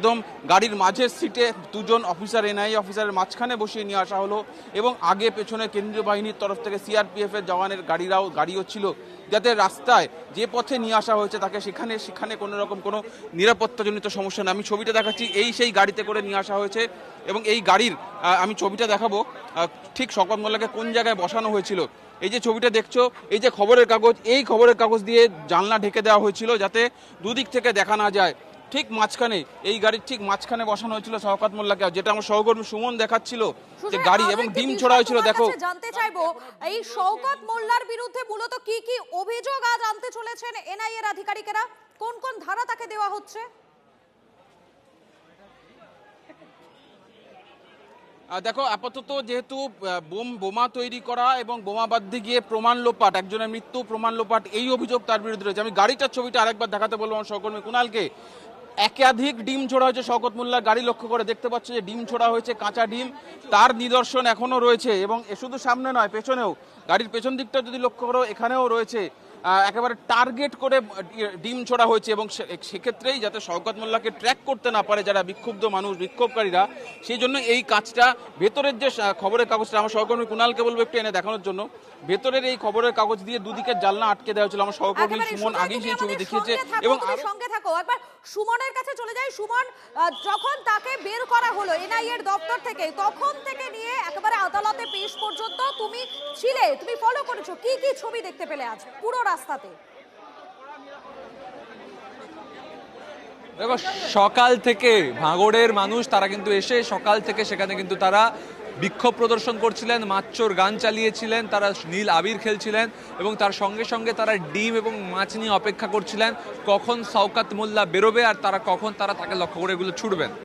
একদম গাড়ির মাঝের সিটে দুজন অফিসার, এনআইএ অফিসারের মাঝখানে বসিয়ে নিয়ে আসা হলো এবং আগে পেছনে কেন্দ্রীয় বাহিনীর তরফ থেকে সিআরপিএফের জওয়ানের গাড়িও ছিল, যাতে রাস্তায় যে পথে নিয়ে আসা হয়েছে তাকে সেখানে কোনো রকম কোনো নিরাপত্তাজনিত সমস্যা না। আমি ছবিটা দেখাচ্ছি, এই সেই গাড়িতে করে নিয়ে আসা হয়েছে এবং এই গাড়ির আমি ছবিটা দেখাবো ঠিক শওকত মোল্লাকে কোন জায়গায় বসানো হয়েছিল। এই যে ছবিটা দেখছো, এই যে খবরের কাগজ, এই খবরের কাগজ দিয়ে জানলা ঢেকে দেওয়া হয়েছিল যাতে দুদিক থেকে দেখা না যায়। ঠিক মাঝখানে, এই গাড়ির ঠিক মাঝখানে বসানো হয়েছিল শওকত মোল্লাকে, যেটা আমার সহকর্মী সুমন দেখাচ্ছিল যে গাড়ি এবং ডিম ছোড়া হয়েছিল। দেখো, জানতে চাইবো এই শওকত মোল্লার বিরুদ্ধে মূলত কি কি অভিযোগ আজ আনতে চলেছেন এনআইএ এর আধিকারিকেরা, কোন কোন ধারা তাকে দেওয়া হচ্ছে? দেখো, আপাতত যেহেতু বোমা তৈরি করা এবং বোমা বাঁধতে গিয়ে প্রমাণ লোপাট, একজনের মৃত্যু, প্রমাণ লোপাট, এই অভিযোগ তার বিরুদ্ধে রয়েছে। আমি গাড়িটার ছবিটা আরেকবার দেখাতে বলবো আমার সহকর্মী কুণালকে। একাধিক ডিম ছোড়া হয়েছে শওকত মোল্লার গাড়ি লক্ষ্য করে, দেখতে পাচ্ছ যে ডিম ছোড়া হয়েছে, কাঁচা ডিম, তার নিদর্শন এখনো রয়েছে এবং শুধু সামনে নয়, পেছনেও, গাড়ির পেছন দিকটা যদি লক্ষ্য করো এখানেও রয়েছে। একেবারে টার্গেট করে ডিম ছোড়া হয়েছে এবং সেক্ষেত্রেই যাতে শওকত মোল্লাকে ট্র্যাক করতে না পারে যারা বিক্ষুব্ধ মানুষ, বিক্ষোভকারীরা, সেই জন্য এই কাজটা, ভেতরের যে খবরের কাগজটা, আমার সহকর্মী কুণালকে বলবো একটু এনে দেখানোর জন্য। ভেতরের এই খবরের কাগজ দিয়ে দুদিকের জানলা আটকে দেওয়া হয়েছিল। আমার সহকর্মী সুমন আগেই সেই ছবি দেখিয়েছে এবং সঙ্গে থাকো, একবার সুমনের কাছে চলে যাই। সুমন, যখন তাকে বের করা হলো এনআইএ এর দপ্তর থেকে, তখন থেকে নিয়ে একেবারে আদালতে পেশ পর্যন্ত তুমি ছিলে, তুমি ফলো করেছো, কি কি ছবি দেখতে পেলে আজ পুরো রাস্তাতে? দেখো, সকাল থেকে ভাঙড়ের মানুষ তারা কিন্তু এসে সকাল থেকে সেখানে কিন্তু তারা বিক্ষোভ প্রদর্শন করছিলেন, মাচ্চোর গান চালিয়েছিলেন, তারা নীল আবির খেলছিলেন এবং তার সঙ্গে সঙ্গে তারা ডিম এবং মাছ নিয়ে অপেক্ষা করছিলেন কখন শওকত মোল্লা বেরোবে আর তারা কখন তাকে লক্ষ্য করে এগুলো ছুড়বেন।